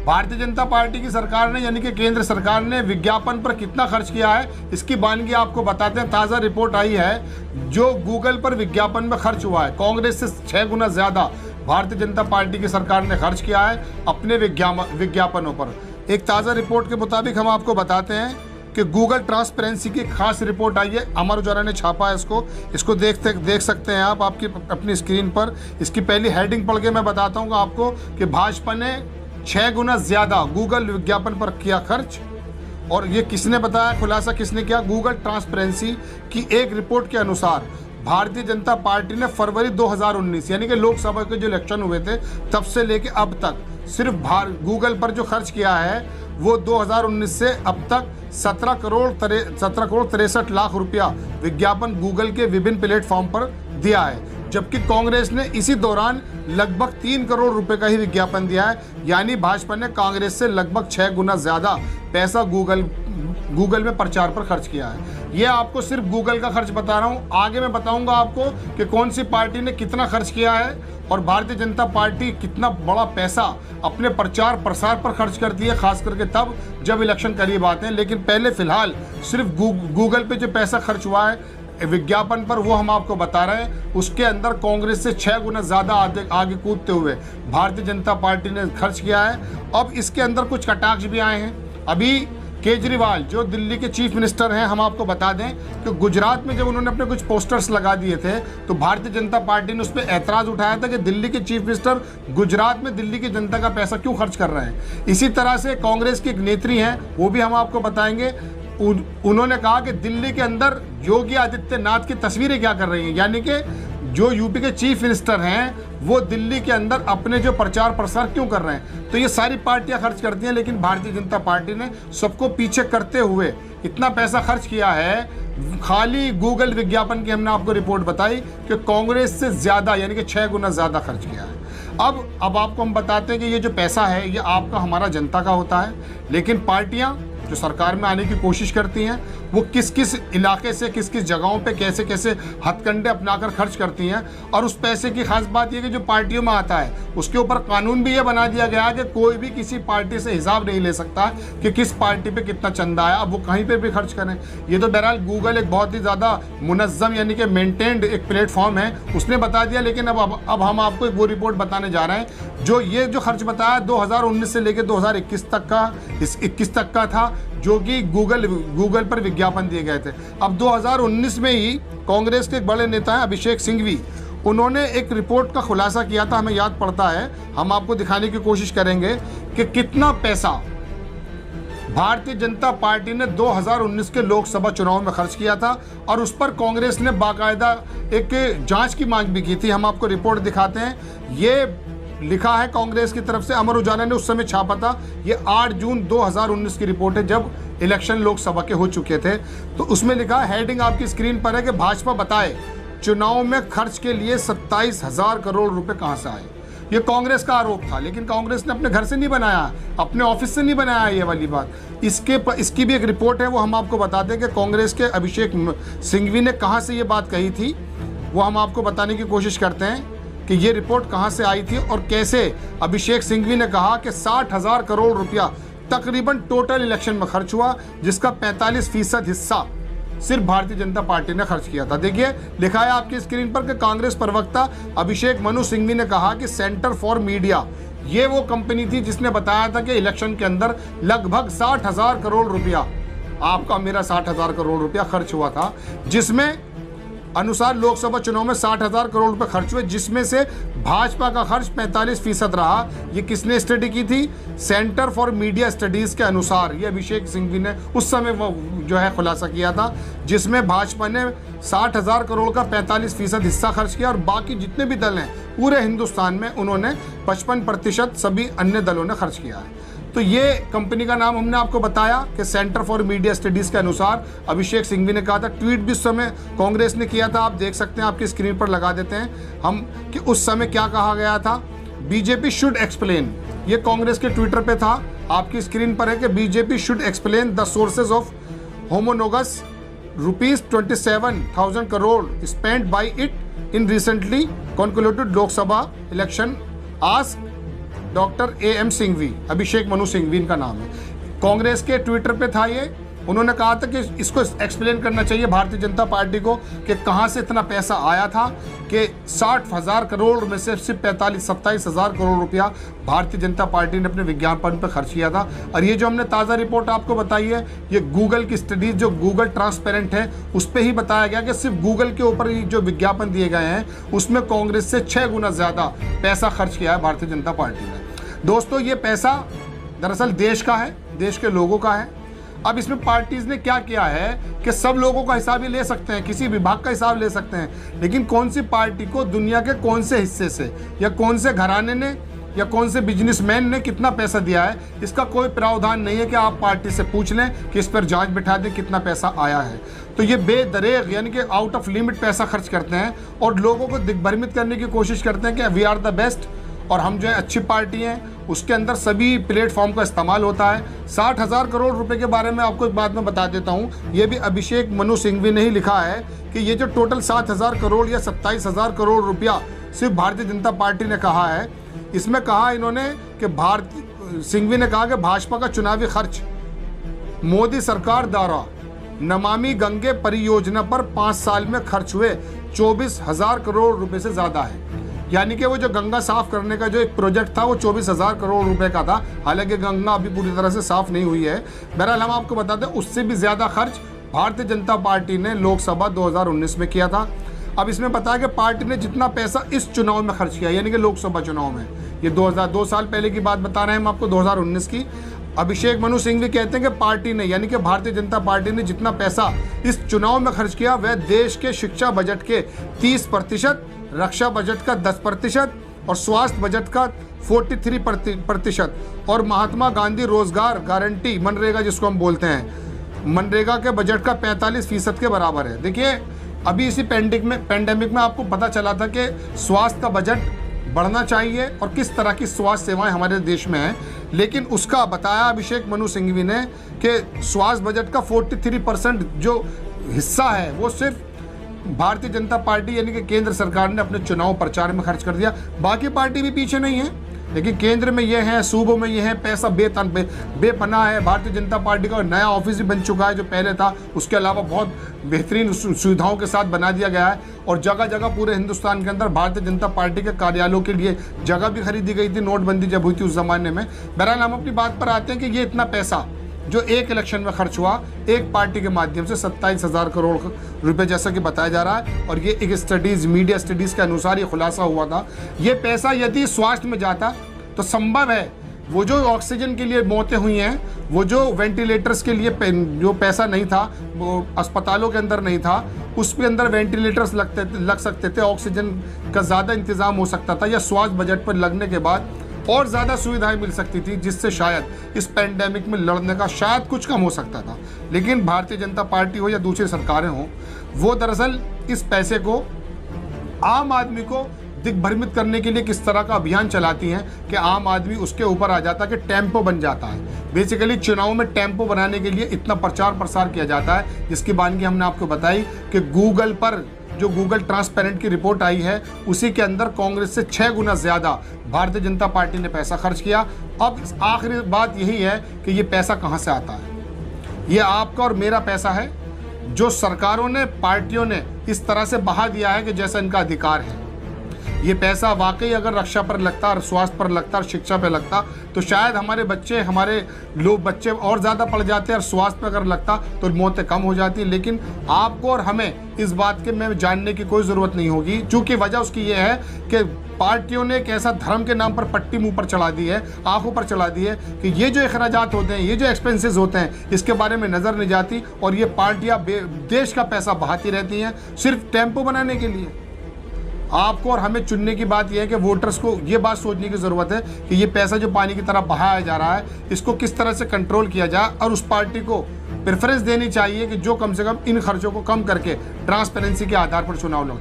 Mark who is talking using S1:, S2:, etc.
S1: Bharatiya Janata party की सरकार ने यानी कि केंद्र सरकार ने विज्ञापन पर कितना खर्च किया है, इसकी वानगी आपको बताते हैं। ताज़ा रिपोर्ट आई है जो गूगल पर विज्ञापन में खर्च हुआ है, कांग्रेस से 6 गुना ज़्यादा भारतीय जनता पार्टी की सरकार ने खर्च किया है अपने विज्ञापनों पर। एक ताज़ा रिपोर्ट के मुताबिक हम आपको बताते हैं कि गूगल ट्रांसपेरेंसी की खास रिपोर्ट आई है, अमर उजाला ने छापा है इसको देख सकते हैं आप आपकी अपनी स्क्रीन पर। इसकी पहली हेडिंग पढ़ के मैं बताता हूँ आपको कि भाजपा ने 6 गुना ज़्यादा गूगल विज्ञापन पर किया खर्च। और ये किसने बताया, खुलासा किसने किया? गूगल ट्रांसपेरेंसी की एक रिपोर्ट के अनुसार भारतीय जनता पार्टी ने फरवरी 2019 यानी कि लोकसभा के जो इलेक्शन हुए थे तब से लेके अब तक सिर्फ गूगल पर जो खर्च किया है वो 2019 से अब तक 17 करोड़ 63 लाख रुपया विज्ञापन गूगल के विभिन्न प्लेटफॉर्म पर दिया है, जबकि कांग्रेस ने इसी दौरान लगभग 3 करोड़ रुपए का ही विज्ञापन दिया है। यानी भाजपा ने कांग्रेस से लगभग 6 गुना ज़्यादा पैसा गूगल में प्रचार पर खर्च किया है। ये आपको सिर्फ गूगल का खर्च बता रहा हूँ, आगे मैं बताऊंगा आपको कि कौन सी पार्टी ने कितना खर्च किया है और भारतीय जनता पार्टी कितना बड़ा पैसा अपने प्रचार प्रसार पर खर्च करती है, खास करके तब जब इलेक्शन करीब आते हैं। लेकिन पहले फिलहाल सिर्फ गूगल पे जो पैसा खर्च हुआ है विज्ञापन पर वो हम आपको बता रहे हैं। उसके अंदर कांग्रेस से 6 गुना ज़्यादा आगे कूदते हुए भारतीय जनता पार्टी ने खर्च किया है। अब इसके अंदर कुछ कटाक्ष भी आए हैं। अभी केजरीवाल जो दिल्ली के चीफ मिनिस्टर हैं, हम आपको बता दें कि गुजरात में जब उन्होंने अपने कुछ पोस्टर्स लगा दिए थे तो भारतीय जनता पार्टी ने उस पर ऐतराज़ उठाया था कि दिल्ली के चीफ मिनिस्टर गुजरात में दिल्ली की जनता का पैसा क्यों खर्च कर रहे हैं। इसी तरह से कांग्रेस की एक नेत्री हैं, वो भी हम आपको बताएंगे, उन्होंने कहा कि दिल्ली के अंदर योगी आदित्यनाथ की तस्वीरें क्या कर रही हैं, यानी कि जो यूपी के चीफ मिनिस्टर हैं वो दिल्ली के अंदर अपने जो प्रचार प्रसार क्यों कर रहे हैं। तो ये सारी पार्टियां खर्च करती हैं, लेकिन भारतीय जनता पार्टी ने सबको पीछे करते हुए इतना पैसा खर्च किया है। खाली गूगल विज्ञापन की हमने आपको रिपोर्ट बताई कि कांग्रेस से ज़्यादा यानी कि 6 गुना ज़्यादा खर्च किया है। अब आपको हम बताते हैं कि ये जो पैसा है ये आपका हमारा जनता का होता है, लेकिन पार्टियाँ जो सरकार में आने की कोशिश करती हैं वो किस किस इलाके से किस किस जगहों पे कैसे कैसे हथकंडे अपनाकर खर्च करती हैं। और उस पैसे की खास बात यह कि जो पार्टियों में आता है उसके ऊपर कानून भी ये बना दिया गया है कि कोई भी किसी पार्टी से हिसाब नहीं ले सकता कि किस पार्टी पे कितना चंदा आया, अब वो कहीं पर भी खर्च करें। ये तो बहरहाल गूगल एक बहुत ही ज़्यादा मुनज़्ज़म यानी कि मेंटेन्ड एक प्लेटफॉर्म है, उसने बता दिया। लेकिन अब हम आपको एक वो रिपोर्ट बताने जा रहे हैं जो खर्च बताया 2019 से लेकर 2021 तक का 21 तक का था, जो कि गूगल पर विज्ञापन दिए गए थे। अब 2019 में ही कांग्रेस के एक बड़े नेता हैं अभिषेक सिंघवी, उन्होंने एक रिपोर्ट का खुलासा किया था, हमें याद पड़ता है, हम आपको दिखाने की कोशिश करेंगे कि कितना पैसा भारतीय जनता पार्टी ने 2019 के लोकसभा चुनाव में खर्च किया था और उस पर कांग्रेस ने बाकायदा एक जांच की मांग भी की थी। हम आपको रिपोर्ट दिखाते हैं, ये लिखा है कांग्रेस की तरफ से, अमर उजाला ने उस समय छापा था। ये 8 जून 2019 की रिपोर्ट है जब इलेक्शन लोकसभा के हो चुके थे। तो उसमें लिखा है, हेडिंग आपकी स्क्रीन पर है कि भाजपा बताए चुनाव में खर्च के लिए 27,000 करोड़ रुपए कहां से आए। ये कांग्रेस का आरोप था, लेकिन कांग्रेस ने अपने घर से नहीं बनाया, अपने ऑफिस से नहीं बनाया ये वाली बात। इसकी भी एक रिपोर्ट है, वो हम आपको बता दें कि कांग्रेस के अभिषेक सिंघवी ने कहाँ से ये बात कही थी, वो हम आपको बताने की कोशिश करते हैं कि ये रिपोर्ट कहाँ से आई थी और कैसे अभिषेक सिंघवी ने कहा कि 60,000 करोड़ रुपया तकरीबन टोटल इलेक्शन में खर्च हुआ, जिसका 45% हिस्सा सिर्फ भारतीय जनता पार्टी ने खर्च किया था। देखिए लिखा है आपकी स्क्रीन पर कि कांग्रेस प्रवक्ता अभिषेक मनु सिंघवी ने कहा कि सेंटर फॉर मीडिया ये वो कंपनी थी जिसने बताया था कि इलेक्शन के अंदर लगभग 60,000 करोड़ रुपया, आपका मेरा 60,000 करोड़ रुपया खर्च हुआ था, जिसमें अनुसार लोकसभा चुनाव में 60,000 करोड़ रुपए खर्च हुए, जिसमें से भाजपा का खर्च 45% रहा। ये किसने स्टडी की थी? सेंटर फॉर मीडिया स्टडीज के अनुसार ये अभिषेक सिंघवी ने उस समय वो जो है खुलासा किया था, जिसमें भाजपा ने 60,000 करोड़ का 45% हिस्सा खर्च किया और बाकी जितने भी दल हैं पूरे हिंदुस्तान में उन्होंने 55% सभी अन्य दलों ने खर्च किया है। तो ये कंपनी का नाम हमने आपको बताया कि सेंटर फॉर मीडिया स्टडीज के अनुसार अभिषेक सिंघवी ने कहा था। ट्वीट भी उस समय कांग्रेस ने किया था, आप देख सकते हैं, आपकी स्क्रीन पर लगा देते हैं हम कि उस समय क्या कहा गया था। बीजेपी शुड एक्सप्लेन, ये कांग्रेस के ट्विटर पे था, आपकी स्क्रीन पर है कि BJP should explain the sources of humongous ₹27,000 crore spent by it in recently concluded Lok Sabha election, ask doctor AM Singhvi, Abhishek Manu Singhvi इनका नाम है, कांग्रेस के ट्विटर पे था ये। उन्होंने कहा था कि इसको एक्सप्लेन करना चाहिए भारतीय जनता पार्टी को कि कहाँ से इतना पैसा आया था कि 60,000 करोड़ में से सिर्फ 27,000 करोड़ रुपया भारतीय जनता पार्टी ने अपने विज्ञापन पर खर्च किया था। और ये जो हमने ताज़ा रिपोर्ट आपको बताई है, ये गूगल की स्टडीज जो गूगल ट्रांसपेरेंट है उस पर ही बताया गया कि सिर्फ गूगल के ऊपर ही जो विज्ञापन दिए गए हैं उसमें कांग्रेस से 6 गुना ज़्यादा पैसा खर्च किया है भारतीय जनता पार्टी ने। दोस्तों, ये पैसा दरअसल देश का है, देश के लोगों का है। अब इसमें पार्टीज ने क्या किया है कि सब लोगों का हिसाब ही ले सकते हैं, किसी विभाग का हिसाब ले सकते हैं, लेकिन कौन सी पार्टी को दुनिया के कौन से हिस्से से या कौन से घराने ने या कौन से बिजनेसमैन ने कितना पैसा दिया है, इसका कोई प्रावधान नहीं है कि आप पार्टी से पूछ लें कि इस पर जांच बिठा दें कितना पैसा आया है। तो ये बेदरेग यानी कि आउट ऑफ लिमिट पैसा खर्च करते हैं और लोगों को दिग्भ्रमित करने की कोशिश करते हैं कि वी आर द बेस्ट और हम जो है अच्छी पार्टी हैं। उसके अंदर सभी प्लेटफॉर्म का इस्तेमाल होता है। 60,000 करोड़ रुपए के बारे में आपको एक बात मैं बता देता हूँ, ये भी अभिषेक मनु सिंघवी ने ही लिखा है कि ये जो टोटल 7,000 करोड़ या 27,000 करोड़ रुपया सिर्फ भारतीय जनता पार्टी ने कहा है, इसमें कहा इन्होंने कि सिंघवी ने कहा कि भाजपा का चुनावी खर्च मोदी सरकार द्वारा नमामि गंगे परियोजना पर 5 साल में खर्च हुए 24,000 करोड़ रुपए से ज़्यादा है। यानी कि वो जो गंगा साफ करने का जो एक प्रोजेक्ट था वो 24,000 करोड़ रुपए का था। हालांकि गंगा अभी पूरी तरह से साफ नहीं हुई है। बहरहाल हम आपको बता दें उससे भी ज़्यादा खर्च भारतीय जनता पार्टी ने लोकसभा 2019 में किया था। अब इसमें बताया कि पार्टी ने जितना पैसा इस चुनाव में खर्च किया, यानी कि लोकसभा चुनाव में, ये 2 साल पहले की बात बता रहे हैं हम आपको, 2019 की। अभिषेक मनु सिंघवी कहते हैं कि पार्टी ने यानी कि भारतीय जनता पार्टी ने जितना पैसा इस चुनाव में खर्च किया वह देश के शिक्षा बजट के 30%, रक्षा बजट का 10% और स्वास्थ्य बजट का 43% और महात्मा गांधी रोजगार गारंटी मनरेगा जिसको हम बोलते हैं, मनरेगा के बजट का 45% के बराबर है। देखिए, अभी इसी पेंडेमिक में आपको पता चला था कि स्वास्थ्य का बजट बढ़ना चाहिए और किस तरह की स्वास्थ्य सेवाएं हमारे देश में हैं, लेकिन उसका बताया अभिषेक मनु सिंघवी ने कि स्वास्थ्य बजट का 43% जो हिस्सा है वो सिर्फ भारतीय जनता पार्टी यानी कि केंद्र सरकार ने अपने चुनाव प्रचार में खर्च कर दिया। बाकी पार्टी भी पीछे नहीं है, लेकिन केंद्र में ये है, सूबों में ये है, पैसा बेपनाह है। भारतीय जनता पार्टी का नया ऑफिस भी बन चुका है जो पहले था, उसके अलावा बहुत बेहतरीन सुविधाओं के साथ बना दिया गया है और जगह जगह पूरे हिंदुस्तान के अंदर भारतीय जनता पार्टी के कार्यालयों के लिए जगह भी खरीदी गई थी, नोटबंदी जब हुई थी उस जमाने में। बहरहाल हम अपनी बात पर आते हैं कि ये इतना पैसा जो एक इलेक्शन में खर्च हुआ एक पार्टी के माध्यम से 27,000 करोड़ रुपए जैसा कि बताया जा रहा है, और ये एक स्टडीज मीडिया स्टडीज के अनुसार ये खुलासा हुआ था। ये पैसा यदि स्वास्थ्य में जाता तो संभव है वो जो ऑक्सीजन के लिए मौतें हुई हैं, वो जो वेंटिलेटर्स के लिए जो पैसा नहीं था, वो अस्पतालों के अंदर नहीं था, उसके अंदर वेंटिलेटर्स लग सकते थे, ऑक्सीजन का ज़्यादा इंतज़ाम हो सकता था, या स्वास्थ्य बजट पर लगने के बाद और ज़्यादा सुविधाएं मिल सकती थी जिससे शायद इस पेंडेमिक में लड़ने का शायद कुछ कम हो सकता था। लेकिन भारतीय जनता पार्टी हो या दूसरी सरकारें हों, वो दरअसल इस पैसे को आम आदमी को दिग्भ्रमित करने के लिए किस तरह का अभियान चलाती हैं कि आम आदमी उसके ऊपर आ जाता है कि टेम्पो बन जाता है। बेसिकली चुनाव में टेम्पो बनाने के लिए इतना प्रचार प्रसार किया जाता है, जिसकी बानगी हमने आपको बताई कि गूगल पर जो गूगल ट्रांसपेरेंट की रिपोर्ट आई है उसी के अंदर कांग्रेस से 6 गुना ज़्यादा भारतीय जनता पार्टी ने पैसा खर्च किया। अब आखिरी बात यही है कि ये पैसा कहाँ से आता है। ये आपका और मेरा पैसा है जो सरकारों ने, पार्टियों ने इस तरह से बहा दिया है कि जैसा इनका अधिकार है। ये पैसा वाकई अगर रक्षा पर लगता और स्वास्थ्य पर लगता और शिक्षा पर लगता तो शायद हमारे बच्चे और ज़्यादा पड़ जाते और स्वास्थ्य पर अगर लगता तो मौतें कम हो जाती। लेकिन आपको और हमें इस बात के में जानने की कोई ज़रूरत नहीं होगी, चूँकि वजह उसकी ये है कि पार्टियों ने एक ऐसा धर्म के नाम पर पट्टी मुंह पर चढ़ा दी है, आंखों पर चढ़ा दी है कि ये जो अखराजात होते हैं, ये जो एक्सपेंसेस होते हैं, इसके बारे में नज़र नहीं जाती और ये पार्टियाँ देश का पैसा बहाती रहती हैं सिर्फ टेम्पो बनाने के लिए। आपको और हमें चुनने की बात यह है कि वोटर्स को ये बात सोचने की ज़रूरत है कि ये पैसा जो पानी की तरह बहाया जा रहा है इसको किस तरह से कंट्रोल किया जाए और उस पार्टी को प्रेफरेंस देनी चाहिए कि जो कम से कम इन खर्चों को कम करके ट्रांसपेरेंसी के आधार पर चुनाव लड़े।